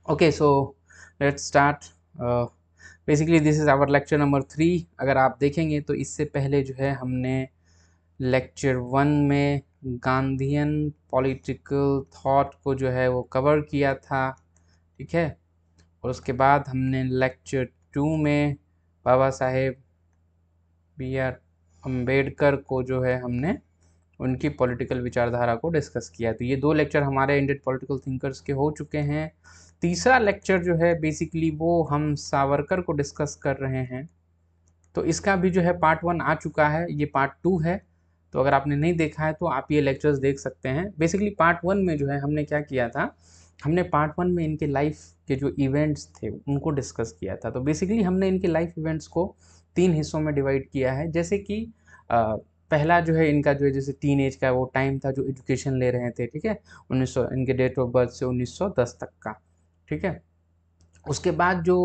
Okay, so let's start. Basically this is our lecture number 3. अगर आप देखेंगे तो इससे पहले जो है हमने लेक्चर 1 में गांधीयन पॉलिटिकल थॉट को जो है वो कवर किया था, ठीक है। और उसके बाद हमने लेक्चर 2 में बाबा साहेब बी आर अम्बेडकर को जो है हमने उनकी पॉलिटिकल विचारधारा को डिस्कस किया। तो ये 2 लेक्चर हमारे इंडियन पॉलिटिकल थिंकर्स के हो चुके हैं। तीसरा लेक्चर जो है बेसिकली वो हम सावरकर को डिस्कस कर रहे हैं। तो इसका भी जो है पार्ट 1 आ चुका है, ये पार्ट 2 है। तो अगर आपने नहीं देखा है तो आप ये लेक्चर्स देख सकते हैं। बेसिकली पार्ट 1 में जो है हमने क्या किया था, हमने पार्ट 1 में इनके लाइफ के जो इवेंट्स थे उनको डिस्कस किया था। तो बेसिकली हमने इनके लाइफ इवेंट्स को 3 हिस्सों में डिवाइड किया है। जैसे कि पहला जो है इनका जो है जैसे टीन एज का वो टाइम था जो एजुकेशन ले रहे थे, ठीक है, 1900 इनके डेट ऑफ बर्थ से 1910 तक का, ठीक है। उसके बाद जो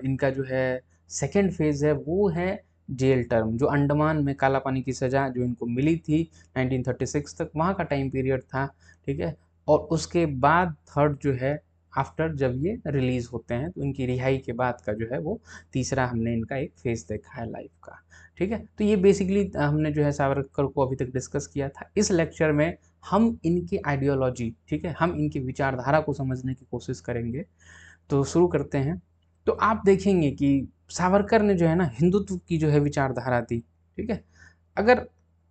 इनका जो है सेकेंड फेज है वो है जेल टर्म, जो अंडमान में काला पानी की सज़ा जो इनको मिली थी 1936 तक, वहाँ का टाइम पीरियड था, ठीक है। और उसके बाद थर्ड जो है आफ्टर जब ये रिलीज़ होते हैं तो इनकी रिहाई के बाद का जो है वो तीसरा हमने इनका एक फेज देखा है लाइफ का, ठीक है। तो ये बेसिकली हमने जो है सावरकर को अभी तक डिस्कस किया था। इस लेक्चर में हम इनकी आइडियोलॉजी, ठीक है, हम इनकी विचारधारा को समझने की कोशिश करेंगे। तो शुरू करते हैं। तो आप देखेंगे कि सावरकर ने जो है ना हिंदुत्व की जो है विचारधारा दी, ठीक है। अगर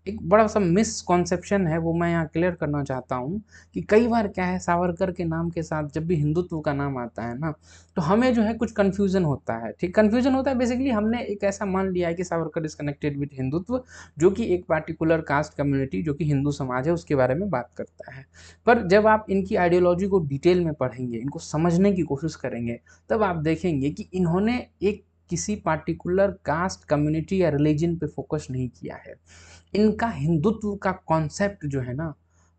एक बड़ा सा मिसकॉन्सेप्शन है वो मैं यहाँ क्लियर करना चाहता हूँ कि कई बार क्या है, सावरकर के नाम के साथ जब भी हिंदुत्व का नाम आता है ना तो हमें जो है कुछ कन्फ्यूजन होता है, ठीक, कन्फ्यूजन होता है। बेसिकली हमने एक ऐसा मान लिया है कि Savarkar is connected with Hindutva, जो कि एक पार्टिकुलर कास्ट कम्युनिटी जो कि हिंदू समाज है उसके बारे में बात करता है। पर जब आप इनकी आइडियोलॉजी को डिटेल में पढ़ेंगे, इनको समझने की कोशिश करेंगे, तब आप देखेंगे कि इन्होंने एक किसी पार्टिकुलर कास्ट कम्युनिटी या रिलीजन पे फोकस नहीं किया है। इनका हिंदुत्व का कॉन्सेप्ट जो है ना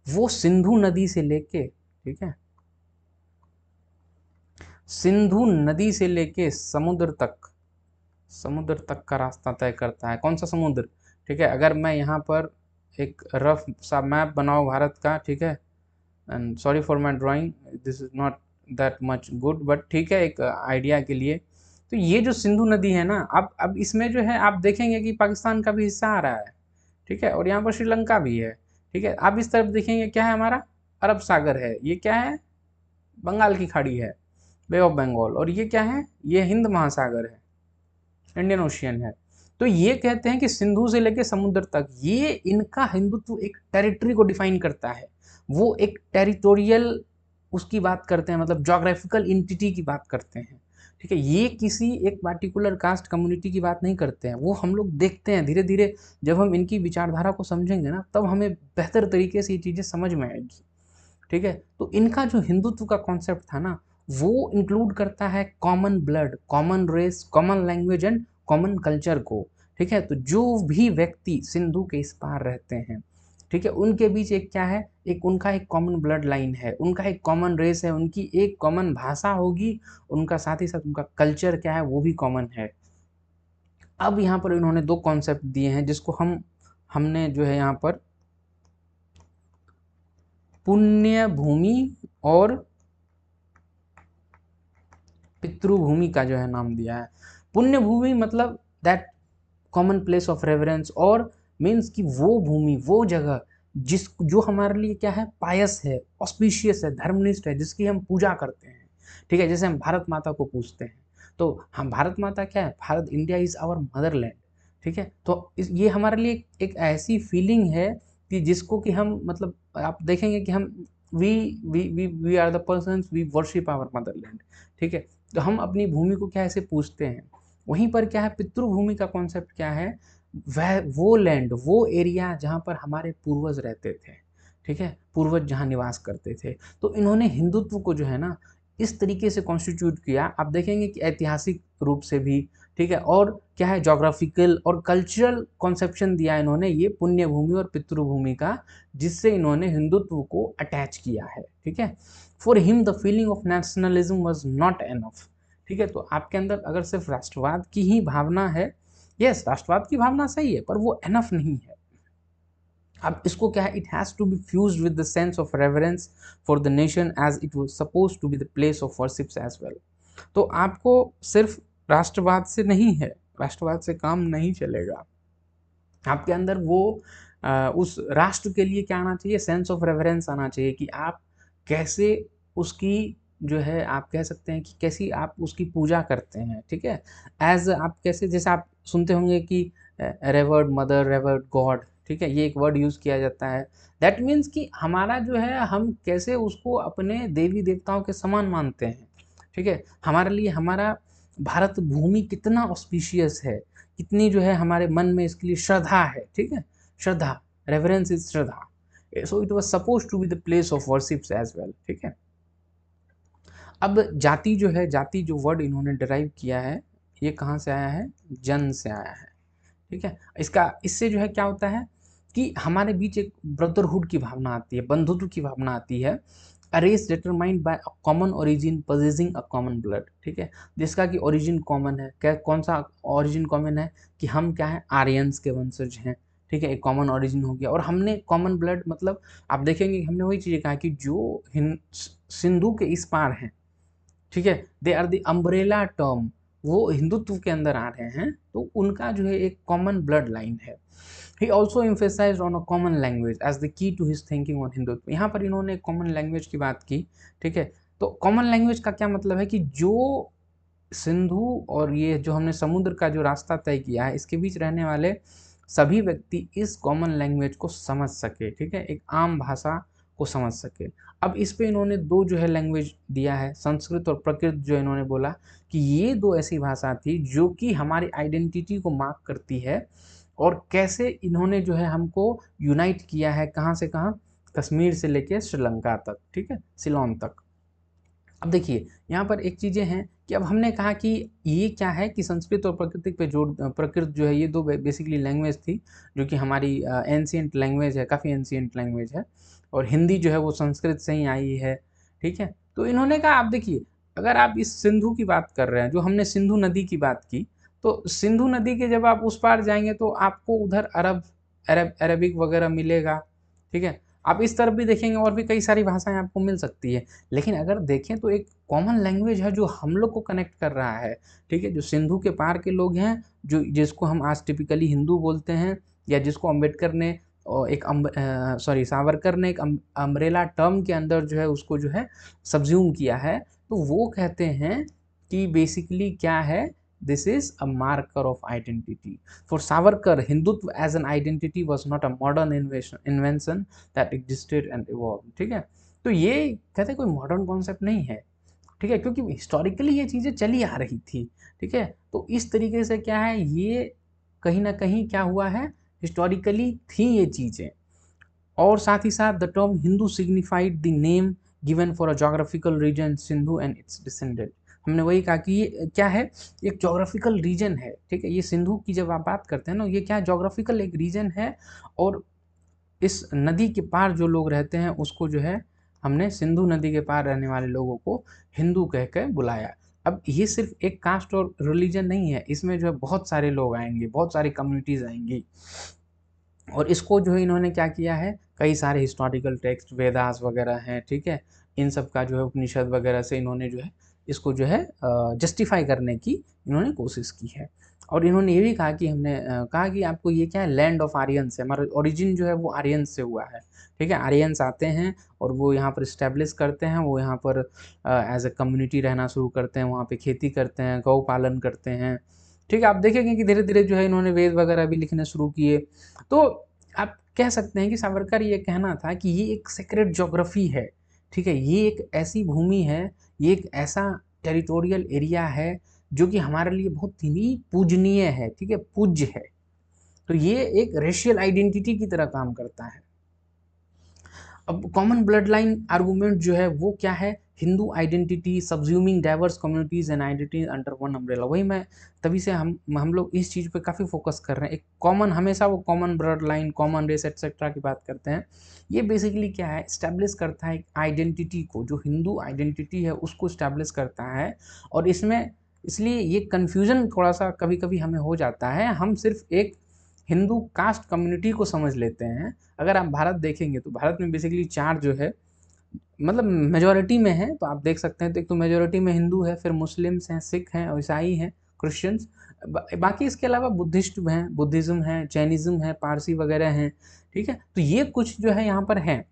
वो सिंधु नदी से लेके, ठीक है, सिंधु नदी से लेके समुद्र तक का रास्ता तय करता है। कौन सा समुद्र, ठीक है। अगर मैं यहाँ पर एक रफ सा मैप बनाऊँ भारत का, ठीक है, and sorry for my drawing, this is not that much good, but ठीक है, एक आइडिया के लिए। तो ये जो सिंधु नदी है ना, अब इसमें जो है आप देखेंगे कि पाकिस्तान का भी हिस्सा आ रहा है, ठीक है, और यहाँ पर श्रीलंका भी है, ठीक है। आप इस तरफ देखेंगे क्या है, हमारा अरब सागर है, ये क्या है, बंगाल की खाड़ी है, बे ऑफ बंगाल, और ये क्या है, ये हिंद महासागर है, इंडियन ओशियन है। तो ये कहते हैं कि सिंधु से लेकर समुद्र तक ये इनका हिंदुत्व एक टेरिटरी को डिफाइन करता है। वो एक टेरिटोरियल उसकी बात करते हैं, मतलब जोग्राफिकल इंटिटी की बात करते हैं, ठीक है। ये किसी एक पार्टिकुलर कास्ट कम्युनिटी की बात नहीं करते हैं। वो हम लोग देखते हैं धीरे धीरे, जब हम इनकी विचारधारा को समझेंगे ना तब हमें बेहतर तरीके से ये चीज़ें समझ में आएगी, ठीक है। तो इनका जो हिंदुत्व का कॉन्सेप्ट था ना वो इंक्लूड करता है common blood, common race, common language and common culture को, ठीक है। तो जो भी व्यक्ति सिंधु के इस पार रहते हैं, ठीक है, उनके बीच एक क्या है, एक उनका एक कॉमन ब्लड लाइन है, उनका एक कॉमन रेस है, उनकी एक कॉमन भाषा होगी, उनका साथ ही साथ उनका कल्चर क्या है वो भी कॉमन है। अब यहाँ पर इन्होंने 2 कॉन्सेप्ट दिए हैं जिसको हमने जो है यहाँ पर पुण्य भूमि और पितृभूमि का जो है नाम दिया है। पुण्य भूमि मतलब that common place of reverence, और मीन्स कि वो भूमि, वो जगह जिस जो हमारे लिए क्या है, पायस है, ऑस्पिशियस है, धर्मनिष्ठ है, जिसकी हम पूजा करते हैं, ठीक है। जैसे हम भारत माता को पूजते हैं, तो हम भारत माता क्या है, Bharat, India is our motherland, ठीक है। तो ये हमारे लिए एक ऐसी फीलिंग है कि जिसको कि हम मतलब आप देखेंगे कि हम we we are the person we worship our motherland, ठीक है। तो हम अपनी भूमि को क्या ऐसे पूजते हैं। वहीं पर क्या है, पितृभूमि का कॉन्सेप्ट क्या है, वह वो लैंड, वो एरिया जहाँ पर हमारे पूर्वज रहते थे, ठीक है, पूर्वज जहाँ निवास करते थे। तो इन्होंने हिंदुत्व को जो है ना इस तरीके से कॉन्स्टिट्यूट किया। आप देखेंगे कि ऐतिहासिक रूप से भी, ठीक है, और क्या है, जोग्राफिकल और कल्चरल कॉन्सेप्शन दिया इन्होंने ये पुण्य भूमि और पितृभूमि का, जिससे इन्होंने हिंदुत्व को अटैच किया है, ठीक है। For him the feeling of nationalism was not enough, ठीक है। तो आपके अंदर अगर सिर्फ राष्ट्रवाद की ही भावना है, यस राष्ट्रवाद की भावना सही है, पर वो एनफ नहीं है। अब इसको क्या है, it has to be fused with the sense of reverence for the nation as it was suppose to be the place of worships as well. तो आपको सिर्फ राष्ट्रवाद से नहीं है, राष्ट्रवाद से काम नहीं चलेगा, आपके अंदर वो उस राष्ट्र के लिए क्या आना चाहिए, सेंस ऑफ रेवरेंस आना चाहिए कि आप कैसे उसकी जो है, आप कह सकते हैं कि कैसी आप उसकी पूजा करते हैं, ठीक है। एज आप कैसे, जैसे आप सुनते होंगे कि रेवर्ड मदर, रेवर्ड गॉड, ठीक है, ये एक वर्ड यूज़ किया जाता है। दैट मीन्स कि हमारा जो है, हम कैसे उसको अपने देवी देवताओं के समान मानते हैं, ठीक है। हमारे लिए हमारा भारत भूमि कितना ऑस्पिशियस है, कितनी जो है हमारे मन में इसके लिए श्रद्धा है, ठीक है। Shraddha, reverence is shraddha, so it was suppose to be the place of worships as well, ठीक है। अब जाति जो है, जाति जो वर्ड इन्होंने डिराइव किया है, ये कहाँ से आया है, जन से आया है, ठीक है। इसका, इससे जो है क्या होता है कि हमारे बीच एक ब्रदरहुड की भावना आती है, बंधुत्व की भावना आती है। A race determined by a common origin possessing a common blood, ठीक है, जिसका कि ओरिजिन कॉमन है। क्या, कौन सा ओरिजिन कॉमन है कि हम क्या है, आर्यंस के वंशज हैं, ठीक है, एक कॉमन ओरिजिन हो गया। और हमने कॉमन ब्लड मतलब आप देखेंगे कि हमने वही चीज़ कहा कि जो सिंधु के इस पार हैं, ठीक है, they are the umbrella term, वो हिंदुत्व के अंदर आ रहे हैं, तो उनका जो है एक कॉमन ब्लड लाइन है। He also emphasized on a common language as the key to his thinking on Hindutva. यहाँ पर इन्होंने कॉमन लैंग्वेज की बात की, ठीक है। तो कॉमन लैंग्वेज का क्या मतलब है कि जो सिंधु और ये जो हमने समुद्र का जो रास्ता तय किया है, इसके बीच रहने वाले सभी व्यक्ति इस कॉमन लैंग्वेज को समझ सके, ठीक है, एक आम भाषा को समझ सके। अब इस पे इन्होंने दो जो है लैंग्वेज दिया है, संस्कृत और प्रकृत, जो इन्होंने बोला कि ये दो ऐसी भाषा थी जो कि हमारी आइडेंटिटी को मार्क करती है, और कैसे इन्होंने जो है हमको यूनाइट किया है, कहाँ से कहाँ, कश्मीर से लेके श्रीलंका तक, ठीक है, सिलोन तक। अब देखिए यहाँ पर एक चीज़ें हैं कि अब हमने कहा कि ये क्या है कि संस्कृत और प्राकृतिक पे जोड़, प्रकृत जो है, ये दो बेसिकली लैंग्वेज थी जो कि हमारी एंशियंट लैंग्वेज है, काफ़ी एंशियंट लैंग्वेज है, और हिंदी जो है वो संस्कृत से ही आई है, ठीक है। तो इन्होंने कहा, आप देखिए अगर आप इस सिंधु की बात कर रहे हैं, जो हमने सिंधु नदी की बात की, तो सिंधु नदी के जब आप उस पार जाएंगे तो आपको उधर अरबिक वगैरह मिलेगा, ठीक है। आप इस तरफ भी देखेंगे और भी कई सारी भाषाएं आपको मिल सकती है। लेकिन अगर देखें तो एक कॉमन लैंग्वेज है जो हम लोग को कनेक्ट कर रहा है, ठीक है, जो सिंधु के पार के लोग हैं, जो जिसको हम आज टिपिकली हिंदू बोलते हैं, या जिसको अम्बेडकर ने एक सावरकर ने एक अम्ब्रेला टर्म के अंदर जो है उसको जो है सब्ज्यूम किया है, तो वो कहते हैं कि बेसिकली क्या है, this is a marker of identity. For Savarkar, Hindutva as an identity was not a modern invention that existed and evolve, ठीक है। तो ये कहते कोई मॉडर्न कॉन्सेप्ट नहीं है, ठीक है, क्योंकि हिस्टोरिकली ये चीज़ें चली आ रही थी, ठीक है। तो इस तरीके से क्या है, ये कहीं ना कहीं क्या हुआ है, हिस्टोरिकली थी ये चीज़ें। और साथ ही साथ the term Hindu signified the name given for a geographical region Sindhu and it's descendant. हमने वही कहा कि ये क्या है, एक जोग्राफिकल रीजन है, ठीक है, ये सिंधु की जब आप बात करते हैं ना, ये क्या है, जोग्राफिकल एक रीजन है, और इस नदी के पार जो लोग रहते हैं उसको जो है हमने सिंधु नदी के पार रहने वाले लोगों को हिंदू कह के बुलाया। अब ये सिर्फ एक कास्ट और रिलीजन नहीं है, इसमें जो है बहुत सारे लोग आएंगे, बहुत सारी कम्युनिटीज़ आएंगी, और इसको जो है इन्होंने क्या किया है, कई सारे हिस्टोरिकल टेक्स्ट, वेदास वगैरह हैं, ठीक है, इन सब का जो है उपनिषद वगैरह से इन्होंने जो है इसको जो है जस्टिफाई करने की इन्होंने कोशिश की है। और इन्होंने ये भी कहा कि हमने कहा कि आपको ये क्या है, लैंड ऑफ आर्यंस है, हमारा ओरिजिन जो है वो आर्यंस से हुआ है, ठीक है। आर्यंस आते हैं और वो यहाँ पर इस्टेब्लिश करते हैं, वो यहाँ पर एज ए कम्युनिटी रहना शुरू करते हैं, वहाँ पे खेती करते हैं, गौ पालन करते हैं, ठीक है। आप देखेंगे कि धीरे धीरे जो है इन्होंने वेद वगैरह भी लिखने शुरू किए। तो आप कह सकते हैं कि सावरकर ये कहना था कि ये एक सेक्रेट ज्योग्राफी है, ठीक है, ये एक ऐसी भूमि है, ये एक ऐसा टेरिटोरियल एरिया है जो कि हमारे लिए बहुत ही पूजनीय है, ठीक है, पूज्य है। तो ये एक रेशियल आइडेंटिटी की तरह काम करता है। अब कॉमन ब्लड लाइन आर्गूमेंट जो है वो क्या है, Hindu identity subsuming diverse communities and identities under one umbrella. वही मैं तभी से हम लोग इस चीज़ पे काफ़ी फोकस कर रहे हैं, एक कॉमन, हमेशा वो common blood line, common race etcetera की बात करते हैं। ये बेसिकली क्या है, इस्टेब्लिश करता है एक आइडेंटिटी को, जो हिंदू आइडेंटिटी है उसको इस्टेब्लिश करता है। और इसमें इसलिए ये कन्फ्यूजन थोड़ा सा कभी कभी हमें हो जाता है, हम सिर्फ एक हिंदू कास्ट कम्युनिटी को समझ लेते हैं। अगर आप भारत देखेंगे तो भारत में बेसिकली 4 जो है मतलब मेजॉरिटी में है, तो आप देख सकते हैं, तो एक तो मेजॉरिटी में हिंदू है, फिर मुस्लिम्स हैं, सिख हैं, ईसाई हैं, क्रिश्चियंस, बाकी इसके अलावा बुद्धिस्ट हैं, बुद्धिज़्म है, जैनिज़्म है, पारसी वगैरह हैं, ठीक है। तो ये कुछ जो है यहाँ पर हैं,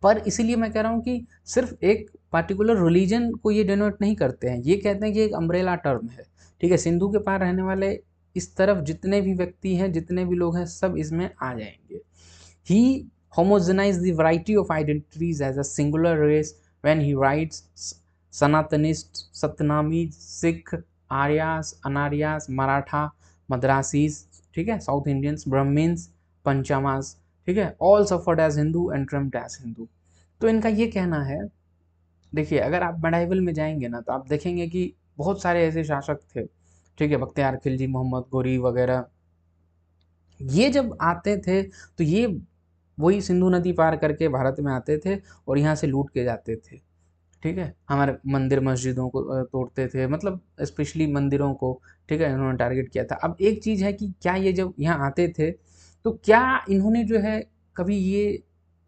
पर इसीलिए मैं कह रहा हूँ कि सिर्फ एक पार्टिकुलर रिलीजन को ये डिनोट नहीं करते हैं, ये कहते हैं कि एक अम्ब्रेला टर्म है, ठीक है। सिंधु के पार रहने वाले इस तरफ जितने भी व्यक्ति हैं, जितने भी लोग हैं, सब इसमें आ जाएंगे। ही homogenized the variety of identities as a singular race when he writes Sanatanists, Satnamis, Sikh, Aryas, Anaryas, Maratha, Madrasis, ठीक है, साउथ इंडियंस, ब्राह्मण्स, पंचामास, ठीक है, all suffered as Hindu and trumped as Hindu. तो इनका ये कहना है, देखिए अगर आप मेडाइवल में जाएंगे ना, तो आप देखेंगे कि बहुत सारे ऐसे शासक थे, ठीक है, बख्तियार खिलजी, मोहम्मद गोरी वगैरह, ये जब आते थे तो ये वही सिंधु नदी पार करके भारत में आते थे और यहाँ से लूट के जाते थे, ठीक है। हमारे मंदिर मस्जिदों को तोड़ते थे, मतलब स्पेशली मंदिरों को, ठीक है, इन्होंने टारगेट किया था। अब एक चीज़ है कि क्या ये जब यहाँ आते थे तो क्या इन्होंने जो है कभी ये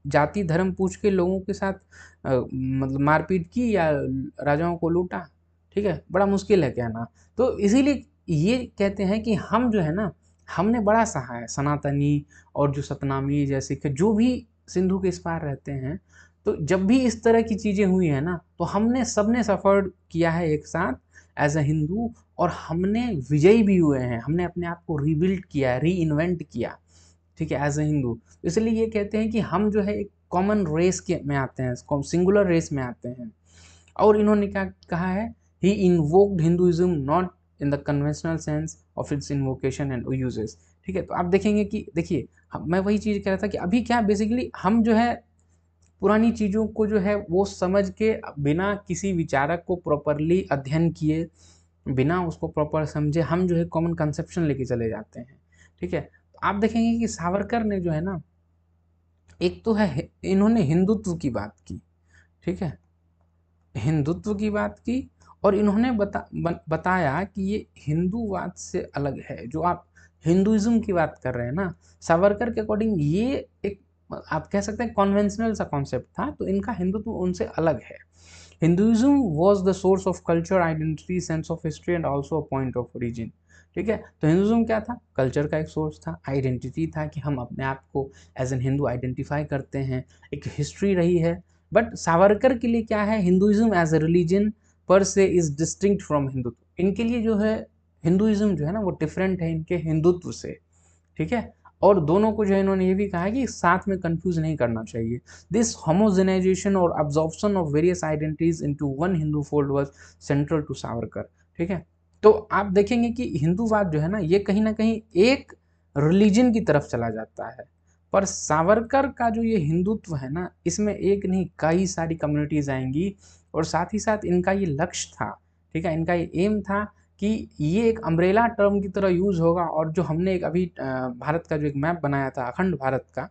जाति धर्म पूछ के लोगों के साथ मतलब मारपीट की या राजाओं को लूटा, ठीक है, बड़ा मुश्किल है कहना। तो इसीलिए ये कहते हैं कि हम जो है ना, हमने बड़ा सहा है, सनातनी और जो सतनामी जैसे कि जो भी सिंधु के इस पार रहते हैं, तो जब भी इस तरह की चीज़ें हुई है ना, तो हमने सबने सफ़र किया है एक साथ एज अ हिंदू, और हमने विजयी भी हुए हैं, हमने अपने आप को रीबिल्ड किया, री इन्वेंट किया, ठीक है, एज अ हिंदू। इसलिए ये कहते हैं कि हम जो है एक कॉमन रेस के में आते हैं, सिंगुलर रेस में आते हैं। और इन्होंने क्या कहा है, he invoked Hinduism not in the conventional sense of its invocation and uses, ठीक है। तो आप देखेंगे कि देखिए मैं वही चीज़ कह रहा था कि अभी क्या बेसिकली हम जो है पुरानी चीज़ों को जो है वो समझ के बिना किसी विचारक को प्रॉपरली अध्ययन किए, बिना उसको प्रॉपर समझे, हम जो है कॉमन कंसेप्शन लेके चले जाते हैं, ठीक है। तो आप देखेंगे कि सावरकर ने जो है ना, एक तो है इन्होंने हिंदुत्व की बात की, ठीक है, हिंदुत्व की बात की, और इन्होंने बताया कि ये हिंदूवाद से अलग है। जो आप हिंदुइज्म की बात कर रहे हैं ना, सावरकर के अकॉर्डिंग ये एक आप कह सकते हैं कॉन्वेंशनल सा कॉन्सेप्ट था, तो इनका हिंदुत्व उनसे अलग है। Hinduism was the source of culture, identity, sense of history and also a point of origin, ठीक है। तो हिंदुइज्म क्या था, कल्चर का एक सोर्स था, आइडेंटिटी था कि हम अपने आप को एज एन हिंदू आइडेंटिफाई करते हैं, एक हिस्ट्री रही है। बट सावरकर के लिए क्या है, हिंदुइज्म एज ए रिलीजन पर से इज डिस्टिंक्ट फ्रॉम हिंदुत्व। इनके लिए जो है हिंदुइज्म जो है ना वो डिफरेंट है इनके हिंदुत्व से, ठीक है। और दोनों को जो है इन्होंने ये भी कहा है कि साथ में कंफ्यूज नहीं करना चाहिए। दिस होमोजेनाइजेशन और absorption of various identities into one Hindu fold was central to Savarkar, ठीक है। तो आप देखेंगे कि हिंदूवाद जो है ना, ये कहीं ना कहीं एक रिलीजन की तरफ चला जाता है, पर सावरकर का जो ये हिंदुत्व है ना, इसमें एक नहीं कई सारी कम्युनिटीज आएंगी, और साथ ही साथ इनका ये लक्ष्य था, ठीक है, इनका ये एम था कि ये एक अम्ब्रेला टर्म की तरह यूज होगा। और जो हमने एक अभी भारत का जो एक मैप बनाया था अखंड भारत का,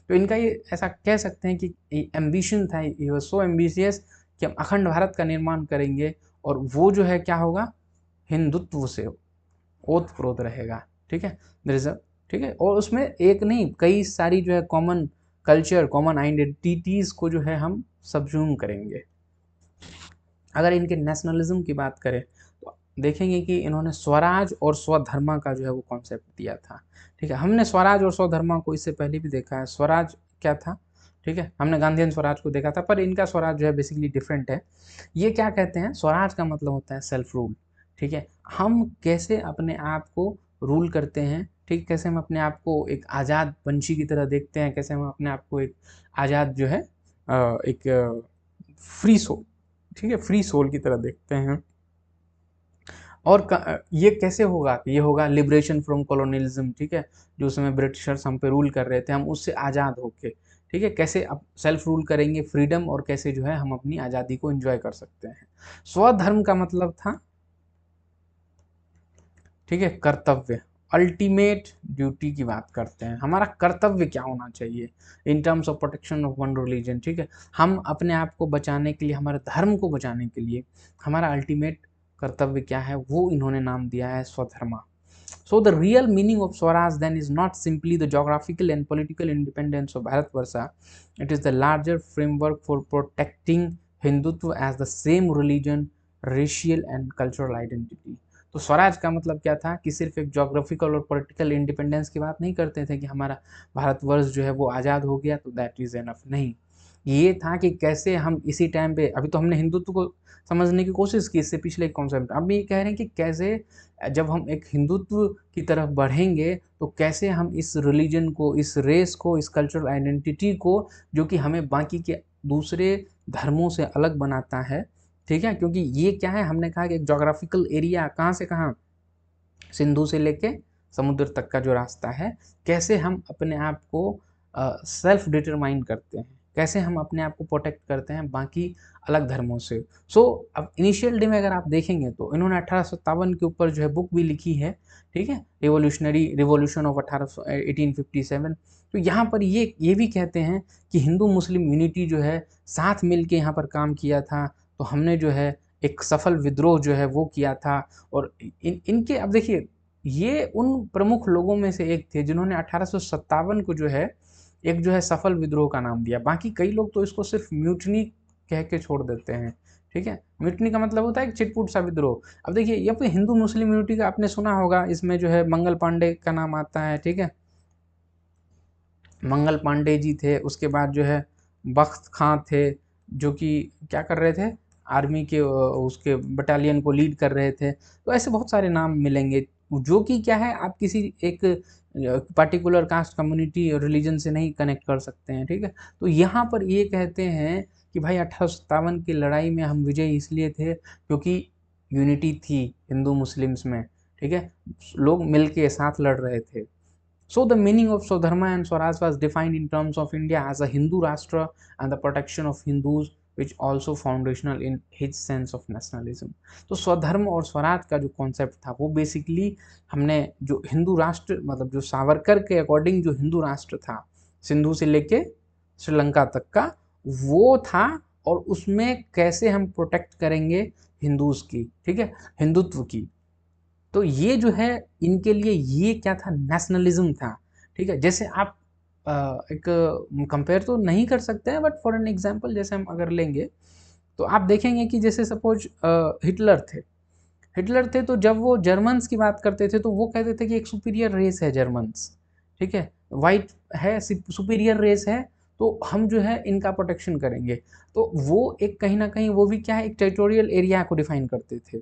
तो इनका ये ऐसा कह सकते हैं कि एम्बिशन था, ये वाज सो एम्बिशियस कि हम अखंड भारत का निर्माण करेंगे, और वो जो है क्या होगा, हिंदुत्व से ओतप्रोत रहेगा, ठीक है, रिजर्व, ठीक है। और उसमें एक नहीं कई सारी जो है कॉमन कल्चर, कॉमन आइडेंटिटीज को जो है हम सबज्यूम करेंगे। अगर इनके नेशनलिज्म की बात करें तो देखेंगे कि इन्होंने स्वराज और स्वधर्मा का जो है वो कॉन्सेप्ट दिया था, ठीक है। हमने स्वराज और स्वधर्मा को इससे पहले भी देखा है, स्वराज क्या था, ठीक है, हमने गांधीयन स्वराज को देखा था, पर इनका स्वराज जो है बेसिकली डिफरेंट है। ये क्या कहते हैं, स्वराज का मतलब होता है सेल्फ रूल, ठीक है, हम कैसे अपने आप को रूल करते हैं, ठीक, कैसे हम अपने आप को एक आज़ाद पंछी की तरह देखते हैं, कैसे हम अपने आप को एक आज़ाद जो है एक फ्री सोल, ठीक है, फ्री सोल की तरह देखते हैं। और ये कैसे होगा, ये होगा लिबरेशन फ्रॉम कॉलोनियलिज्म, ठीक है, जो उसमें ब्रिटिशर्स हम पे रूल कर रहे थे, हम उससे आज़ाद होके, ठीक है, कैसे अब सेल्फ रूल करेंगे, फ्रीडम, और कैसे जो है हम अपनी आज़ादी को एंजॉय कर सकते हैं। स्वधर्म का मतलब था, ठीक है, कर्तव्य, अल्टीमेट ड्यूटी की बात करते हैं, हमारा कर्तव्य क्या होना चाहिए in terms of protection of one religion, ठीक है, हम अपने आप को बचाने के लिए, हमारे धर्म को बचाने के लिए हमारा अल्टीमेट कर्तव्य क्या है, वो इन्होंने नाम दिया है swadharma. So the real meaning of Swaraj then is not simply the geographical and political independence of Bharatvarsha. It is the larger framework for protecting Hindutva as the same religion, racial and cultural identity. तो स्वराज का मतलब क्या था कि सिर्फ एक geographical और political independence की बात नहीं करते थे कि हमारा भारतवर्ष जो है वो आज़ाद हो गया तो दैट इज़ एनफ, नहीं। ये था कि कैसे हम इसी टाइम पे, अभी तो हमने हिंदुत्व को समझने की कोशिश की इससे पिछले कॉन्सेप्ट, अब ये कह रहे हैं कि कैसे जब हम एक हिंदुत्व की तरफ बढ़ेंगे तो कैसे हम इस रिलीजन को, इस रेस को, इस कल्चरल आइडेंटिटी को, जो कि हमें बाकी के दूसरे धर्मों से अलग बनाता है, ठीक है, क्योंकि ये क्या है, हमने कहा कि एक जोग्राफिकल एरिया कहाँ से कहाँ, सिंधु से लेके समुद्र तक का जो रास्ता है, कैसे हम अपने आप को सेल्फ डिटरमाइन करते हैं, कैसे हम अपने आप को प्रोटेक्ट करते हैं बाकी अलग धर्मों से। सो अब इनिशियल डे में अगर आप देखेंगे तो इन्होंने 1857 के ऊपर जो है बुक भी लिखी है, ठीक है, रिवॉल्यूशन ऑफ 1857। तो यहाँ पर ये भी कहते हैं कि हिंदू मुस्लिम यूनिटी जो है साथ मिल के यहाँ पर काम किया था, तो हमने जो है एक सफल विद्रोह जो है वो किया था। और इनके अब देखिए, ये उन प्रमुख लोगों में से एक थे जिन्होंने 1857 को जो है एक जो है सफल विद्रोह का नाम दिया। बाकी कई लोग तो इसको सिर्फ म्यूटनी कह के छोड़ देते हैं, ठीक है। म्यूटनी का मतलब होता है कि चिटपुट सा विद्रोह। अब देखिए यहाँ पे हिंदू मुस्लिम यूनिटी का आपने सुना होगा, इसमें जो है मंगल पांडे का नाम आता है, ठीक है, मंगल पांडे जी थे। उसके बाद जो है बख्त खां थे, जो कि क्या कर रहे थे, आर्मी के उसके बटालियन को लीड कर रहे थे। तो ऐसे बहुत सारे नाम मिलेंगे जो कि क्या है, आप किसी एक पर्टिकुलर कास्ट कम्युनिटी और रिलीजन से नहीं कनेक्ट कर सकते हैं, ठीक है। तो यहाँ पर ये कहते हैं कि भाई 1857 की लड़ाई में हम विजयी इसलिए थे क्योंकि यूनिटी थी हिंदू मुस्लिम्स में, ठीक है, लोग मिलके साथ लड़ रहे थे। So the meaning of Swadharma and Swaraj was defined in terms of India as a Hindu Rashtra and the protection of Hindus, which also foundational in his sense of nationalism. तो स्वधर्म और स्वराज का जो कॉन्सेप्ट था वो basically हमने जो हिंदू राष्ट्र, मतलब जो सावरकर के अकॉर्डिंग जो हिंदू राष्ट्र था सिंधु से लेके श्रीलंका तक का, वो था, और उसमें कैसे हम प्रोटेक्ट करेंगे हिंदूज की, ठीक है, हिंदुत्व की। तो ये जो है इनके लिए ये क्या था, नेशनलिज्म था, ठीक है। जैसे आप एक कंपेयर तो नहीं कर सकते हैं, बट फॉर एन एग्जांपल जैसे हम अगर लेंगे तो आप देखेंगे कि जैसे सपोज हिटलर थे तो जब वो जर्मन्स की बात करते थे तो वो कहते थे कि एक सुपीरियर रेस है जर्मन्स, ठीक है, वाइट है, सुपीरियर रेस है, तो हम जो है इनका प्रोटेक्शन करेंगे। तो वो एक कहीं ना कहीं वो भी क्या है, एक टेरिटोरियल एरिया को डिफाइन करते थे।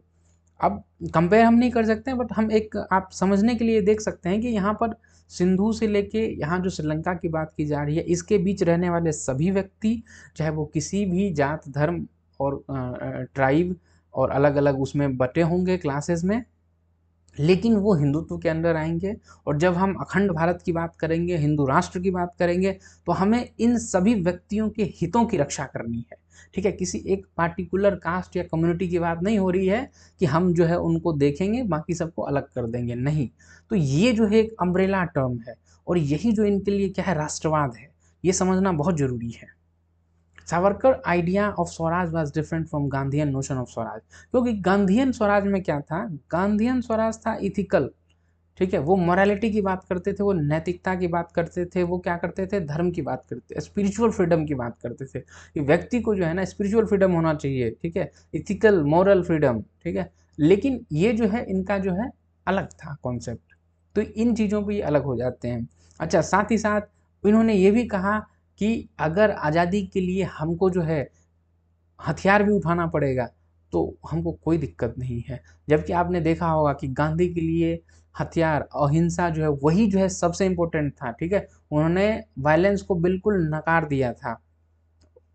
अब कंपेयर हम नहीं कर सकते हैं, बट हम एक आप समझने के लिए देख सकते हैं कि यहाँ पर सिंधु से लेके यहाँ जो श्रीलंका की बात की जा रही है, इसके बीच रहने वाले सभी व्यक्ति, चाहे वो किसी भी जात धर्म और ट्राइब और अलग अलग उसमें बटे होंगे क्लासेस में, लेकिन वो हिंदुत्व के अंदर आएंगे। और जब हम अखंड भारत की बात करेंगे, हिंदू राष्ट्र की बात करेंगे, तो हमें इन सभी व्यक्तियों के हितों की रक्षा करनी है, ठीक है। किसी एक पार्टिकुलर कास्ट या कम्युनिटी की बात नहीं हो रही है कि हम जो है उनको देखेंगे बाकी सबको अलग कर देंगे, नहीं। तो ये जो है एक अम्ब्रेला टर्म है, और यही जो इनके लिए क्या है, राष्ट्रवाद है, ये समझना बहुत जरूरी है। Savarkar idea of Swaraj was different from Gandhian notion of Swaraj, क्योंकि गांधीयन स्वराज में क्या था, गांधीयन स्वराज था इथिकल, ठीक है, वो मोरालिटी की बात करते थे, वो नैतिकता की बात करते थे, वो क्या करते थे, धर्म की बात करते, स्पिरिचुअल फ्रीडम की बात करते थे कि व्यक्ति को जो है ना स्पिरिचुअल फ्रीडम होना चाहिए, ठीक है, इथिकल मॉरल फ्रीडम, ठीक है। लेकिन ये जो है इनका जो है अलग था कॉन्सेप्ट, तो इन चीज़ों पे ये अलग हो जाते हैं। अच्छा, साथ ही साथ इन्होंने ये भी कहा कि अगर आज़ादी के लिए हमको जो है हथियार भी उठाना पड़ेगा तो हमको कोई दिक्कत नहीं है। जबकि आपने देखा होगा कि गांधी के लिए हथियार, अहिंसा जो है वही जो है सबसे इम्पोर्टेंट था, ठीक है। उन्होंने वायलेंस को बिल्कुल नकार दिया था।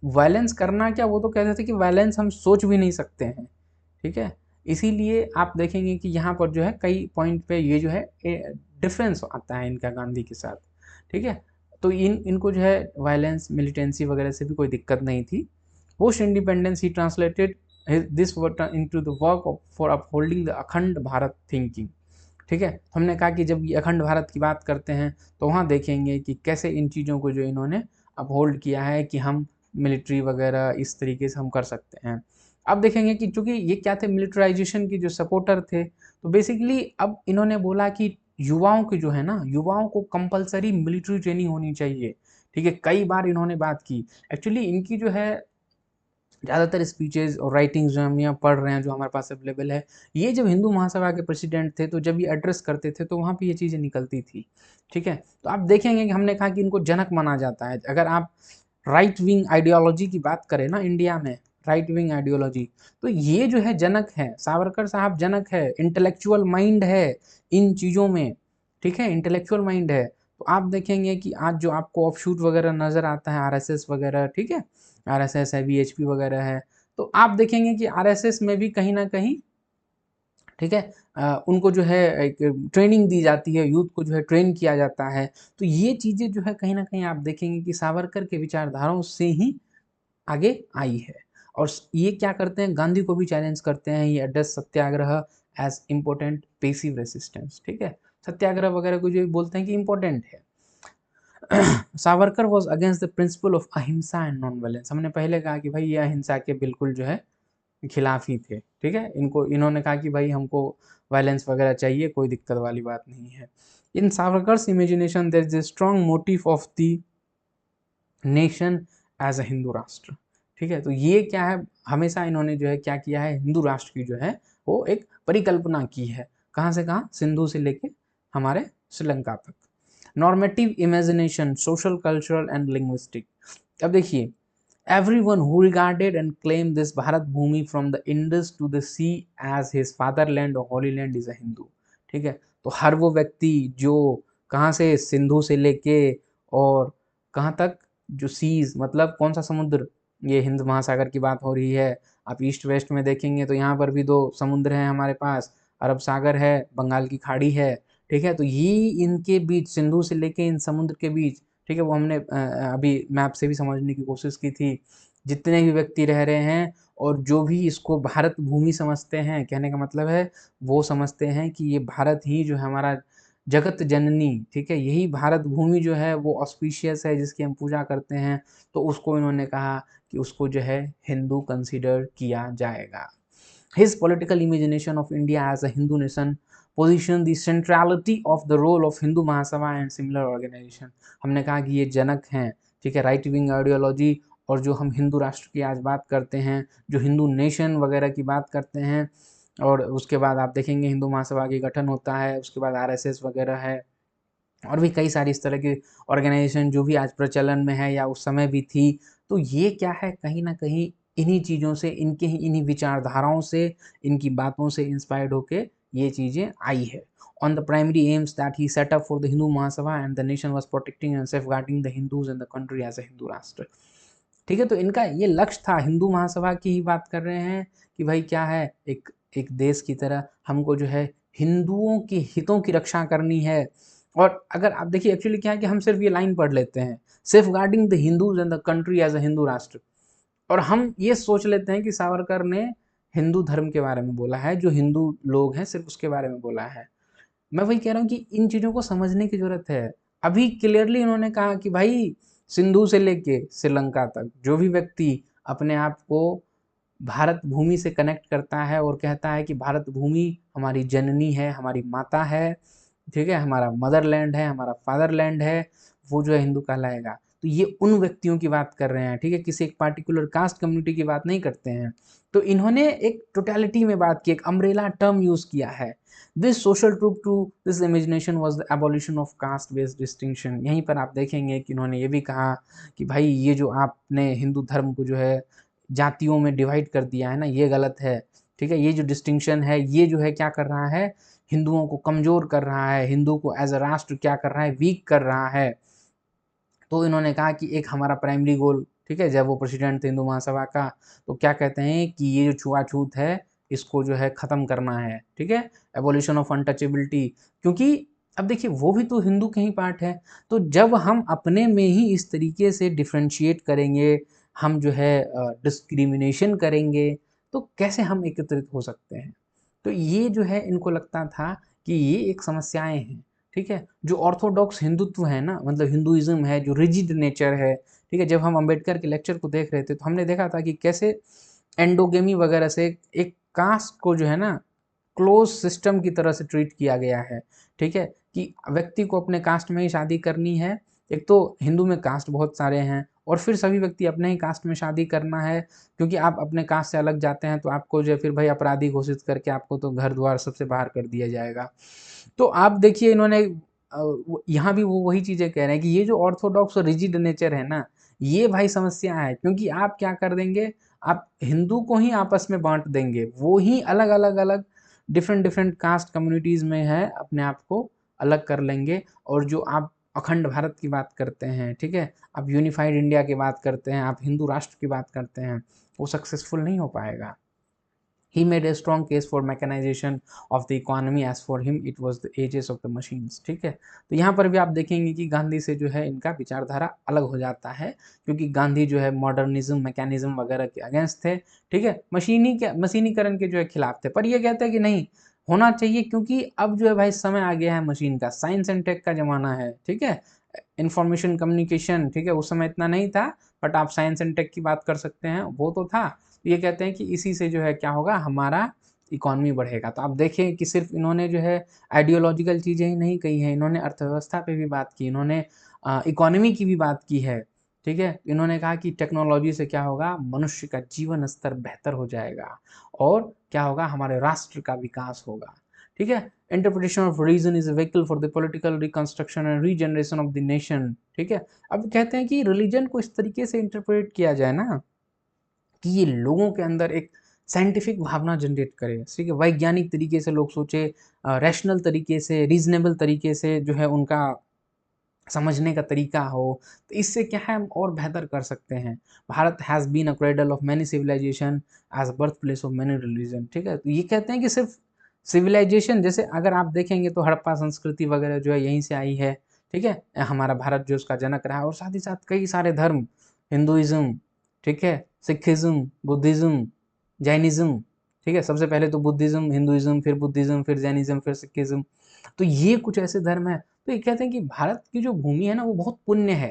वायलेंस करना क्या, वो तो कहते थे कि वायलेंस हम सोच भी नहीं सकते हैं, ठीक है। इसीलिए आप देखेंगे कि यहाँ पर जो है कई पॉइंट पे ये जो है डिफरेंस आता है इनका गांधी के साथ, ठीक है। तो इनको जो है वायलेंस, मिलिटेंसी वगैरह से भी कोई दिक्कत नहीं थी। Post independence he translated this into the work for upholding the अखंड भारत थिंकिंग, ठीक है। हमने कहा कि जब ये अखंड भारत की बात करते हैं तो वहाँ देखेंगे कि कैसे इन चीज़ों को जो इन्होंने अपहोल्ड किया है कि हम मिलिट्री वगैरह इस तरीके से हम कर सकते हैं। अब देखेंगे कि चूंकि ये क्या थे, मिलिटराइजेशन की जो सपोर्टर थे, तो बेसिकली अब इन्होंने बोला कि युवाओं की जो है ना, युवाओं को कंपलसरी मिलिट्री ट्रेनिंग होनी चाहिए। ठीक है, कई बार इन्होंने बात की। एक्चुअली इनकी जो है ज़्यादातर स्पीचेज और राइटिंग्स जो हम यहाँ पढ़ रहे हैं, जो हमारे पास अवेलेबल है, ये जब हिंदू महासभा के प्रेसिडेंट थे तो जब ये एड्रेस करते थे तो वहाँ पे ये चीज़ें निकलती थी। ठीक है, तो आप देखेंगे कि हमने कहा कि इनको जनक माना जाता है। अगर आप राइट विंग आइडियोलॉजी की बात करें ना इंडिया में, राइट विंग आइडियोलॉजी, तो ये जो है जनक है, सावरकर साहब जनक है, इंटेलेक्चुअल माइंड है इन चीज़ों में। ठीक है, इंटेलेक्चुअल माइंड है। तो आप देखेंगे कि आज जो आपको ऑफशूट वगैरह नज़र आता है, आरएसएस वगैरह, ठीक है, आरएसएस है, वीएचपी वगैरह है, तो आप देखेंगे कि आरएसएस में भी कहीं ना कहीं, ठीक है, उनको जो है एक ट्रेनिंग दी जाती है, यूथ को जो है ट्रेन किया जाता है। तो ये चीज़ें जो है कहीं ना कहीं आप देखेंगे कि सावरकर के विचारधाराओं से ही आगे आई है। और ये क्या करते हैं, गांधी को भी चैलेंज करते हैं, ये एड्रेस सत्याग्रह एज इम्पोर्टेंट पेसिव रेसिस्टेंस। ठीक है, सत्याग्रह वगैरह को जो बोलते हैं कि इम्पोर्टेंट है। Savarkar was against the principle of अहिंसा एंड नॉन वायलेंस। हमने पहले कहा कि भाई ये अहिंसा के बिल्कुल जो है खिलाफ ही थे। ठीक है, इन्होंने कहा कि भाई हमको वायलेंस वगैरह चाहिए, कोई दिक्कत वाली बात नहीं है। In Savarkar's imagination there is a strong motive of the nation as a Hindu राष्ट्र। ठीक है, तो ये क्या है, हमेशा इन्होंने जो है क्या किया है, हिंदू राष्ट्र की जो है वो एक परिकल्पना की है। कहाँ से कहाँ, सिंधु से लेके हमारे श्रीलंका तक। Normative imagination, social, cultural and linguistic. अब देखिए, everyone who regarded and claimed this Bharat Bhumi from the Indus to the sea as his fatherland or holy land is a Hindu। ठीक है, तो हर वो व्यक्ति जो कहाँ से, सिंधु से लेके और कहाँ तक, जो सीज मतलब कौन सा समुद्र, ये हिंद महासागर की बात हो रही है। आप ईस्ट वेस्ट में देखेंगे तो यहाँ पर भी दो समुद्र हैं हमारे पास, अरब सागर है, बंगाल की खाड़ी है। ठीक है, तो ये इनके बीच, सिंधु से लेके इन समुद्र के बीच, ठीक है, वो हमने अभी मैप से भी समझने की कोशिश की थी। जितने भी व्यक्ति रह रहे हैं और जो भी इसको भारत भूमि समझते हैं, कहने का मतलब है वो समझते हैं कि ये भारत ही जो है हमारा जगत जननी, ठीक है, यही भारत भूमि जो है वो ऑस्पिशियस है, जिसकी हम पूजा करते हैं। तो उसको इन्होंने कहा कि उसको जो है हिंदू कंसीडर किया जाएगा। His political imagination of India as a Hindu nation position the centrality of the role of Hindu Mahasabha and similar organization। हमने कहा कि ये जनक हैं। ठीक है, राइट विंग आइडियोलॉजी, और जो हम हिंदू राष्ट्र की आज बात करते हैं, जो हिंदू नेशन वगैरह की बात करते हैं, और उसके बाद आप देखेंगे हिंदू महासभा की गठन होता है, उसके बाद आरएसएस वगैरह है, और भी कई सारी इस तरह की ऑर्गेनाइजेशन जो भी आज प्रचलन में है या उस समय भी थी। तो ये क्या है, कहीं ना कहीं इन्हीं चीज़ों से, इनके ही इन्हीं विचारधाराओं से, इनकी बातों से इंस्पायर्ड होके ये चीज़ें आई है। On the primary aims that he set up for the Hindu Mahasabha and the nation was protecting and safeguarding the Hindus in the country as a Hindu राष्ट्र। ठीक है, तो इनका ये लक्ष्य था, हिंदू महासभा की ही बात कर रहे हैं कि भाई क्या है, एक एक देश की तरह हमको जो है हिंदुओं के हितों की रक्षा करनी है। और अगर आप देखिए एक्चुअली क्या है कि हम सिर्फ ये लाइन पढ़ लेते हैं, safeguarding the Hindus and the country as a Hindu Rashtra, और हम ये सोच लेते हैं कि सावरकर ने हिंदू धर्म के बारे में बोला है, जो हिंदू लोग हैं सिर्फ उसके बारे में बोला है। मैं वही कह रहा हूँ कि इन चीज़ों को समझने की जरूरत है। अभी क्लियरली इन्होंने कहा कि भाई सिंधु से लेके श्रीलंका तक जो भी व्यक्ति अपने आप को भारत भूमि से कनेक्ट करता है और कहता है कि भारत भूमि हमारी जननी है, हमारी माता है, ठीक है, हमारा मदरलैंड है, हमारा फादरलैंड है, वो जो है हिंदू कहलाएगा। तो ये उन व्यक्तियों की बात कर रहे हैं, ठीक है, किसी एक पार्टिकुलर कास्ट कम्युनिटी की बात नहीं करते हैं। तो इन्होंने एक टोटलिटी में बात की, एक अम्ब्रेला टर्म यूज किया है। This social truth to this imagination was the abolition of caste based distinction. यहीं पर आप देखेंगे कि इन्होंने ये भी कहा कि भाई ये जो आपने हिंदू धर्म को जो है जातियों में डिवाइड कर दिया है ना, ये गलत है। ठीक है, ये जो डिस्टिंक्शन है ये जो है क्या कर रहा है, हिंदुओं को कमजोर कर रहा है, हिंदू को एज अ राष्ट्र क्या कर रहा है, वीक कर रहा है। तो इन्होंने कहा कि एक हमारा प्राइमरी गोल, ठीक है, जब वो प्रेसिडेंट थे हिंदू महासभा का, तो क्या कहते हैं कि ये जो छुआछूत है इसको जो है ख़त्म करना है। ठीक है, एबोलिशन ऑफ अनटचेबिलिटी, क्योंकि अब देखिए वो भी तो हिंदू के ही पार्ट है। तो जब हम अपने में ही इस तरीके से डिफ्रेंशिएट करेंगे, हम जो है डिस्क्रिमिनेशन करेंगे, तो कैसे हम एकत्रित हो सकते हैं। तो ये जो है इनको लगता था कि ये एक समस्याएं हैं। ठीक है, जो ऑर्थोडॉक्स हिंदुत्व है ना, मतलब हिंदुइज्म है, जो रिजिड नेचर है। ठीक है, जब हम अंबेडकर के लेक्चर को देख रहे थे तो हमने देखा था कि कैसे एंडोगेमी वगैरह से एक कास्ट को जो है ना क्लोज सिस्टम की तरह से ट्रीट किया गया है, ठीक है, कि व्यक्ति को अपने कास्ट में ही शादी करनी है। एक तो हिंदू में कास्ट बहुत सारे हैं और फिर सभी व्यक्ति अपने ही कास्ट में शादी करना है, क्योंकि आप अपने कास्ट से अलग जाते हैं तो आपको जो है फिर भाई अपराधी घोषित करके आपको तो घर द्वार सबसे बाहर कर दिया जाएगा। तो आप देखिए इन्होंने यहाँ भी वो वही चीज़ें कह रहे हैं कि ये जो ऑर्थोडॉक्स और रिजिड नेचर है ना, ये भाई समस्या है, क्योंकि आप क्या कर देंगे, आप हिंदू को ही आपस में बांट देंगे, वो ही अलग अलग अलग डिफरेंट डिफरेंट कास्ट कम्युनिटीज़ में है अपने आप को अलग कर लेंगे। और जो आप अखंड भारत की बात करते हैं, ठीक है, आप यूनिफाइड इंडिया की बात करते हैं, आप हिंदू राष्ट्र की बात करते हैं, वो सक्सेसफुल नहीं हो पाएगा। He made a strong case for mechanization of the economy, as for him it was the ages of the machines। ठीक है, तो यहाँ पर भी आप देखेंगे कि गांधी से जो है इनका विचारधारा अलग हो जाता है, क्योंकि गांधी जो है मॉडर्निज्म मैकेनिज्म वगैरह के अगेंस्ट थे, ठीक है, मशीनीकरण के जो है खिलाफ थे। पर ये कहते हैं कि नहीं होना चाहिए, क्योंकि अब जो है भाई समय आ गया है मशीन का, साइंस एंड टेक का जमाना है, ठीक है, इंफॉर्मेशन कम्युनिकेशन, ठीक है, उस समय इतना नहीं था, बट आप साइंस एंड टेक की बात कर सकते हैं, वो तो था। ये कहते हैं कि इसी से जो है क्या होगा, हमारा इकॉनमी बढ़ेगा। तो आप देखें कि सिर्फ इन्होंने जो है आइडियोलॉजिकल चीज़ें ही नहीं कही हैं, इन्होंने अर्थव्यवस्था पे भी बात की, इन्होंने इकोनॉमी की भी बात की है, ठीक है। इन्होंने कहा कि टेक्नोलॉजी से क्या होगा, मनुष्य का जीवन स्तर बेहतर हो जाएगा और क्या होगा, हमारे राष्ट्र का विकास होगा, ठीक है। Interpretation of reason is a vehicle for the political reconstruction and regeneration of the nation, ठीक है। अब कहते हैं कि रिलीजन को इस तरीके से इंटरप्रेट किया जाए ना कि ये लोगों के अंदर एक साइंटिफिक भावना जनरेट करे, ठीक है, वैज्ञानिक तरीके से लोग सोचे, रैशनल तरीके से, रीजनेबल तरीके से जो है उनका समझने का तरीका हो। तो इससे क्या है, हम और बेहतर कर सकते हैं। Bharat has been a cradle of many civilisation as birth place of many religion, ठीक है। तो ये कहते हैं कि सिर्फ सिविलाइजेशन, जैसे अगर आप देखेंगे तो हड़प्पा संस्कृति वगैरह जो है यहीं से आई है, ठीक है, हमारा भारत जो उसका जनक रहा है, और साथ ही साथ कई सारे धर्म, हिंदुइज्म, ठीक है, सिखिज्म, बुद्धिज्म, जैनिज्म, ठीक है, सबसे पहले तो बुद्धिज्म, हिंदुइज्म, फिर बुद्धिज्म, फिर जैनिज्म, फिर सिखिज्म। तो ये कुछ ऐसे धर्म है। तो ये कहते हैं कि भारत की जो भूमि है ना वो बहुत पुण्य है,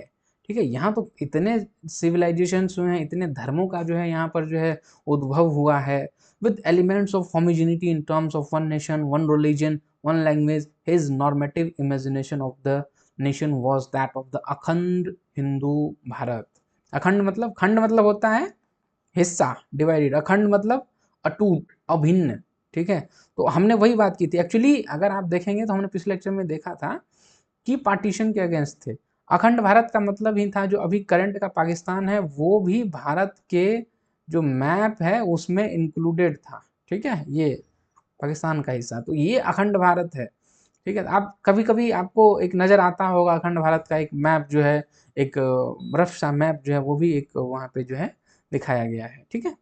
ठीक है, यहाँ तो इतने सिविलाइजेशंस हुए हैं, इतने धर्मों का जो है यहाँ पर जो है उद्भव हुआ है, with elements of homogeneity in terms of one nation, one religion, one language. His normative imagination of the nation was that of the अखंड हिंदू भारत। अखंड मतलब, खंड मतलब होता है हिस्सा, डिवाइडेड, अखंड मतलब अटूट, अभिन्न, ठीक है। तो हमने वही बात की थी एक्चुअली, अगर आप देखेंगे तो हमने पिछले लेक्चर में देखा था कि पार्टीशन के अगेंस्ट थे। अखंड भारत का मतलब ही था जो अभी करंट का पाकिस्तान है वो भी भारत के जो मैप है उसमें इंक्लूडेड था, ठीक है, ये पाकिस्तान का हिस्सा, तो ये अखंड भारत है, ठीक है। आप कभी कभी आपको एक नज़र आता होगा अखंड भारत का एक मैप जो है, एक रफ सा मैप जो है वो भी एक वहाँ पे जो है दिखाया गया है, ठीक है।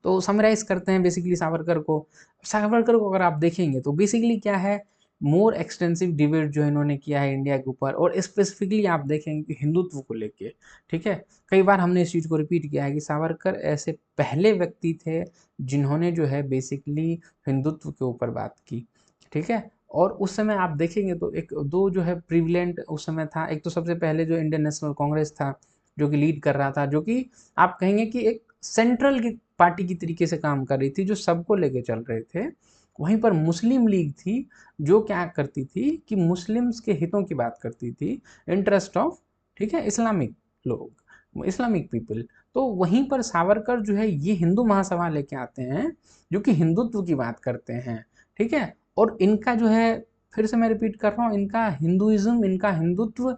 तो समराइज करते हैं बेसिकली सावरकर को। सावरकर को अगर आप देखेंगे तो बेसिकली क्या है, मोर एक्सटेंसिव डिबेट जो इन्होंने किया है इंडिया के ऊपर, और स्पेसिफिकली आप देखेंगे कि हिंदुत्व को लेके, ठीक है। कई बार हमने इस चीज़ को रिपीट किया है कि सावरकर ऐसे पहले व्यक्ति थे जिन्होंने जो है बेसिकली हिंदुत्व के ऊपर बात की, ठीक है। और उस समय आप देखेंगे तो एक दो जो है प्रिविलेंट उस समय था, एक तो सबसे पहले जो इंडियन नेशनल कांग्रेस था जो कि लीड कर रहा था, जो कि आप कहेंगे कि एक सेंट्रल की पार्टी की तरीके से काम कर रही थी, जो सबको लेके चल रहे थे। वहीं पर मुस्लिम लीग थी जो क्या करती थी कि मुस्लिम्स के हितों की बात करती थी, इंटरेस्ट ऑफ, ठीक है, इस्लामिक लोग, इस्लामिक पीपल। तो वहीं पर सावरकर जो है ये हिंदू महासभा लेके आते हैं जो कि हिंदुत्व की बात करते हैं, ठीक है। और इनका जो है, फिर से मैं रिपीट कर रहा हूँ, इनका हिंदुइज्म, इनका हिंदुत्व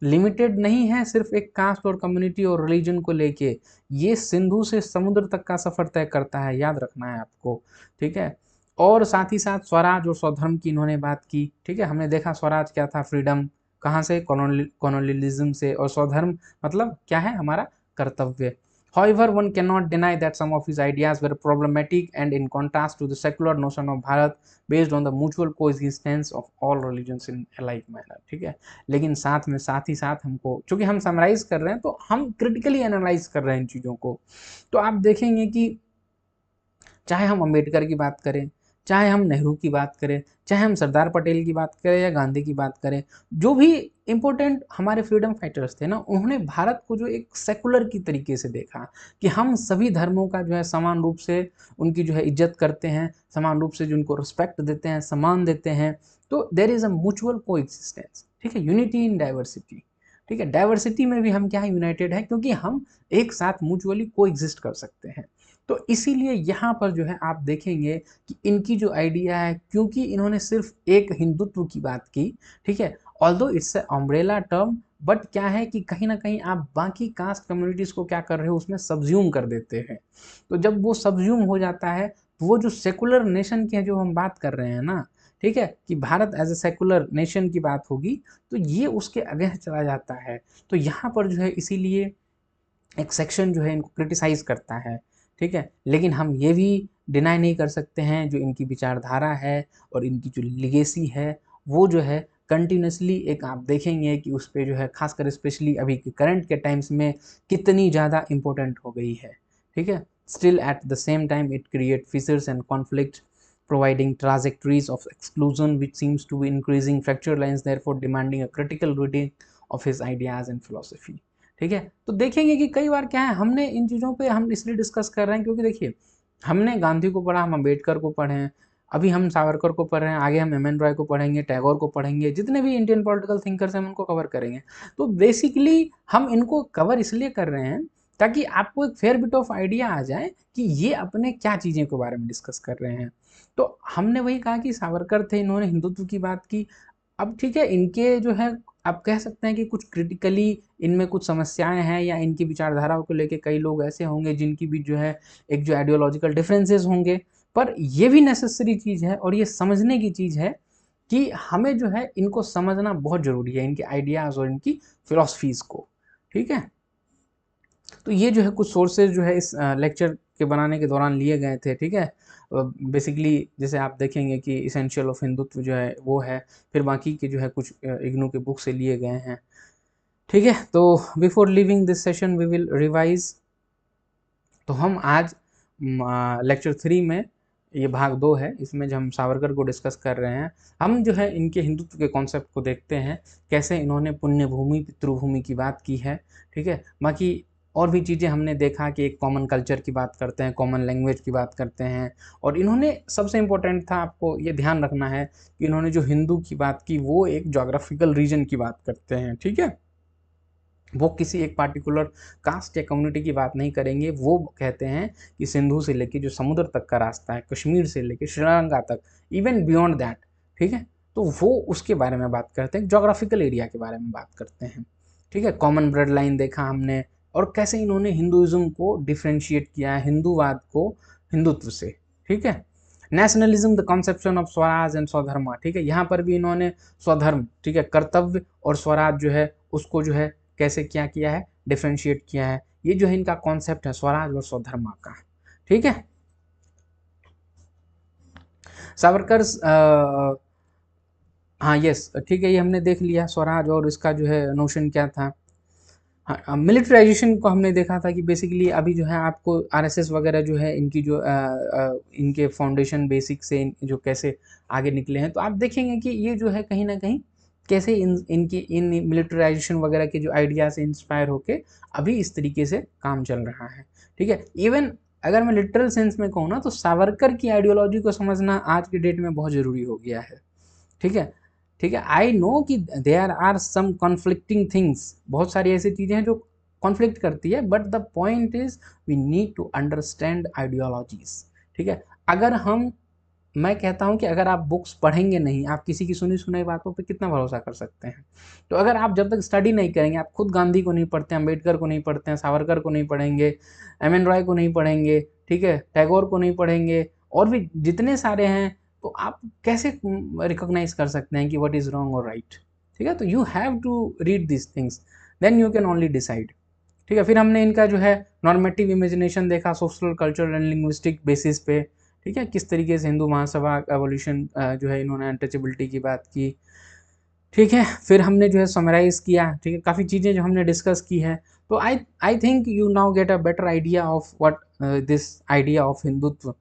लिमिटेड नहीं है सिर्फ एक कास्ट और कम्युनिटी और रिलीजन को लेके, ये सिंधु से समुद्र तक का सफर तय करता है, याद रखना है आपको, ठीक है। और साथ ही साथ स्वराज और स्वधर्म की इन्होंने बात की, ठीक है। हमने देखा स्वराज क्या था, फ्रीडम, कहाँ से, कॉलोनियलिज्म से, और स्वधर्म मतलब क्या है, हमारा कर्तव्य। However, one cannot deny that some of his ideas were problematic and in contrast to the secular notion of Bharat based on the mutual coexistence of all religions in a like manner, ठीक है। लेकिन साथ ही साथ हमको, चूंकि हम summarise कर रहे हैं तो हम क्रिटिकली एनालाइज कर रहे हैं इन चीज़ों को, तो आप देखेंगे कि चाहे हम अंबेडकर की बात करें, चाहे हम नेहरू की बात करें, चाहे हम सरदार पटेल की बात करें या गांधी की बात करें, जो भी इम्पोर्टेंट हमारे फ्रीडम फाइटर्स थे ना, उन्होंने भारत को जो एक सेकुलर की तरीके से देखा कि हम सभी धर्मों का जो है समान रूप से उनकी जो है इज्जत करते हैं, समान रूप से जो उनको रिस्पेक्ट देते हैं, सम्मान देते हैं। तो देयर इज अ म्यूचुअल को एग्जिस्टेंस, ठीक है, यूनिटी इन डाइवर्सिटी, ठीक है, डाइवर्सिटी में भी हम क्या है, यूनाइटेड है, क्योंकि हम एक साथ म्यूचुअली को एग्जिस्ट कर सकते हैं। तो इसीलिए यहाँ पर जो है आप देखेंगे कि इनकी जो आइडिया है, क्योंकि इन्होंने सिर्फ एक हिंदुत्व की बात की, ठीक है, although it's a umbrella term, but क्या है कि कहीं ना कहीं आप बाकी कास्ट कम्युनिटीज़ को क्या कर रहे हो, उसमें सब्ज्यूम कर देते हैं। तो जब वो सब्ज्यूम हो जाता है, तो वो जो सेकुलर नेशन की जो हम बात कर रहे हैं ना, ठीक है, कि Bharat as a secular nation की बात होगी, तो ये उसके अगेंस्ट चला जाता है। तो यहाँ पर जो है इसीलिए एक सेक्शन जो है इनको क्रिटिसाइज करता है, ठीक है, लेकिन हम ये भी डिनाई नहीं कर सकते हैं जो इनकी विचारधारा है और इनकी जो लिगेसी है, वो जो है कंटिन्यूसली एक आप देखेंगे कि उस पर जो है खासकर स्पेशली अभी के करंट के टाइम्स में कितनी ज़्यादा इम्पोर्टेंट हो गई है, ठीक है। Still at the same time it create fissures and conflict, providing trajectories of exclusion which seems to be increasing fracture lines, therefore demanding a critical reading of his ideas and philosophy, ठीक है। तो देखेंगे कि कई बार क्या है, हमने इन चीज़ों पे हम इसलिए डिस्कस कर रहे हैं क्योंकि देखिए, हमने गांधी को पढ़ा, हम अम्बेडकर को पढ़े हैं, अभी हम सावरकर को पढ़ रहे हैं, आगे हम एम एन रॉय को पढ़ेंगे, टैगोर को पढ़ेंगे, जितने भी इंडियन पॉलिटिकल थिंकर्स हैं हम उनको कवर करेंगे। तो बेसिकली हम इनको कवर इसलिए कर रहे हैं ताकि आपको एक फेयर बिट ऑफ आइडिया आ जाए कि ये अपने क्या चीज़ें के बारे में डिस्कस कर रहे हैं। तो हमने वही कहा कि सावरकर थे, इन्होंने हिंदुत्व की बात की। अब ठीक है, इनके जो है आप कह सकते हैं कि कुछ क्रिटिकली इनमें कुछ समस्याएं हैं, या इनकी विचारधाराओं को लेके कई लोग ऐसे होंगे जिनकी भी जो है एक जो आइडियोलॉजिकल डिफरेंसेस होंगे, पर ये भी नेसेसरी चीज़ है और ये समझने की चीज़ है कि हमें जो है इनको समझना बहुत ज़रूरी है, इनके आइडियाज़ और इनकी फिलॉसफीज़ को, ठीक है। तो ये जो है कुछ सोर्सेज जो है इस लेक्चर के बनाने के दौरान लिए गए थे, ठीक है। बेसिकली जैसे आप देखेंगे कि इसेंशियल ऑफ हिंदुत्व जो है वो है, फिर बाकी के जो है कुछ इग्नू के बुक से लिए गए हैं, ठीक है। तो before leaving this session we will revise. तो हम आज लेक्चर 3 में, ये भाग 2 है, इसमें जो हम सावरकर को डिस्कस कर रहे हैं, हम जो है इनके हिंदुत्व के कॉन्सेप्ट को देखते हैं, कैसे इन्होंने पुण्य भूमि पितृभूमि की बात की है, ठीक है। बाकी और भी चीज़ें हमने देखा कि एक कॉमन कल्चर की बात करते हैं, कॉमन लैंग्वेज की बात करते हैं, और इन्होंने सबसे इम्पोर्टेंट था, आपको ये ध्यान रखना है कि इन्होंने जो हिंदू की बात की वो एक जोग्राफिकल रीजन की बात करते हैं, ठीक है। वो किसी एक पार्टिकुलर कास्ट या कम्युनिटी की बात नहीं करेंगे, वो कहते हैं कि सिंधु से लेके जो समुद्र तक का रास्ता है, कश्मीर से लेके श्रीलंका तक, इवन बियॉन्ड दैट, ठीक है, तो वो उसके बारे में बात करते हैं, जोग्राफिकल एरिया के बारे में बात करते हैं, ठीक है। कॉमन ब्लड लाइन देखा हमने, और कैसे इन्होंने हिंदुइज्म को डिफ्रेंशिएट किया है हिंदूवाद को हिंदुत्व से, ठीक है। Nationalism the conception of Swaraj and स्वधर्म, ठीक है, यहाँ पर भी इन्होंने स्वधर्म, ठीक है, कर्तव्य और स्वराज जो है उसको जो है कैसे क्या किया है, डिफ्रेंशिएट किया है। ये जो है इनका कॉन्सेप्ट है स्वराज और स्वधर्म का, ठीक है। सावरकर, हाँ यस, ठीक है, ये हमने देख लिया स्वराज और इसका जो है नोशन क्या था। हाँ, मिलिट्राइजेशन को हमने देखा था कि बेसिकली अभी जो है आपको आरएसएस वगैरह जो है इनकी जो इनके फाउंडेशन बेसिक से जो कैसे आगे निकले हैं, तो आप देखेंगे कि ये जो है कहीं ना कहीं कैसे इनकी इन मिलिट्राइजेशन वगैरह के जो आइडिया से इंस्पायर होके अभी इस तरीके से काम चल रहा है, ठीक है। इवन अगर मैं लिटरल सेंस में कहूँ ना, तो सावरकर की आइडियोलॉजी को समझना आज के डेट में बहुत ज़रूरी हो गया है, ठीक है, ठीक है। आई नो कि there are some conflicting things, बहुत सारी ऐसी चीज़ें हैं जो कॉन्फ्लिक्ट करती है, but the point is we need to understand ideologies, ठीक है। अगर हम, मैं कहता हूं कि अगर आप बुक्स पढ़ेंगे नहीं, आप किसी की सुनी सुनाई बातों पे कितना भरोसा कर सकते हैं। तो अगर आप जब तक स्टडी नहीं करेंगे, आप खुद गांधी को नहीं पढ़ते हैं, अम्बेडकर को नहीं पढ़ते हैं, सावरकर को नहीं पढ़ेंगे, एम एन रॉय को नहीं पढ़ेंगे, ठीक है, टैगोर को नहीं पढ़ेंगे, और भी जितने सारे हैं, तो आप कैसे रिकॉग्नाइज कर सकते हैं कि व्हाट इज रॉन्ग और राइट, ठीक है। तो you have to read this things, then you can only decide, ठीक है। फिर हमने इनका जो है नॉर्मेटिव इमेजिनेशन देखा, social cultural and linguistic basis पे, ठीक है, किस तरीके से हिंदू महासभा एवोल्यूशन जो है इन्होंने अनटचेबिलिटी की बात की, ठीक है। फिर हमने जो है समराइज किया, ठीक है, काफ़ी चीज़ें जो हमने डिस्कस की है। तो I think you now get a better idea of what this idea of Hindutva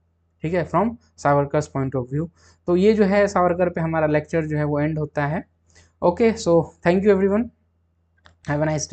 ठीक है, फ्रॉम सावरकर्स पॉइंट ऑफ व्यू। तो ये जो है सावरकर पे हमारा लेक्चर जो है वो एंड होता है। Okay, so thank you everyone, have a nice day.